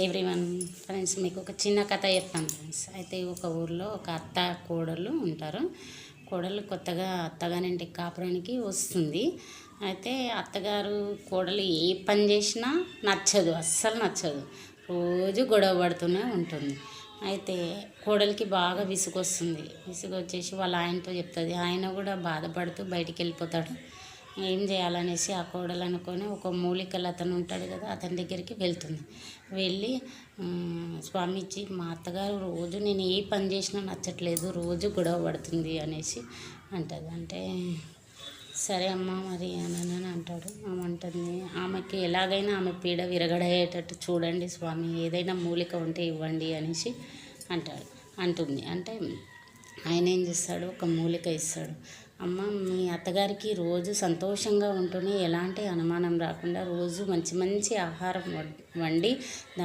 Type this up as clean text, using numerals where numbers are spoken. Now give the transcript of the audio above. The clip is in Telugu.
ఎవ్రీవన్ ఫ్రెండ్స్, మీకు ఒక చిన్న కథ చెప్తాను ఫ్రెండ్స్. అయితే ఒక ఊర్లో ఒక అత్త కోడలు ఉంటారు. కోడలు కొత్తగా అత్తగారింటికి కాపురానికి వస్తుంది. అయితే అత్తగారు కోడలు ఏ పని చేసినా నచ్చదు, అస్సలు నచ్చదు. రోజు గొడవ పడుతూనే ఉంటుంది. అయితే కోడలికి బాగా విసుగొస్తుంది. విసుగొచ్చేసి వాళ్ళ ఆయనతో చెప్తుంది. ఆయన కూడా బాధపడుతూ బయటికి వెళ్ళిపోతాడు. ఏం చేయాలనేసి ఆ కోడలు అనుకొని ఒక మూలికలు అతను ఉంటాడు కదా, అతని దగ్గరికి వెళ్తుంది. వెళ్ళి స్వామీజీ, మా అత్తగారు రోజు నేను ఏ పని చేసినా నచ్చట్లేదు, రోజు గొడవ పడుతుంది అనేసి అంటుంది. అంటే సరే అమ్మ మరి అని అంటాడు. ఆమె అంటుంది, ఆమెకి ఎలాగైనా ఆమె పీడ విరగడయ్యేటట్టు చూడండి స్వామి, ఏదైనా మూలిక ఉంటే ఇవ్వండి అనేసి అంటుంది. అంటే ఆయన ఏం చేస్తాడు, ఒక మూలిక ఇస్తాడు. అమ్మ, మీ అత్తగారికి రోజు సంతోషంగా ఉంటూనే ఎలాంటి అనుమానం రాకుండా రోజు మంచి మంచి ఆహారం వండి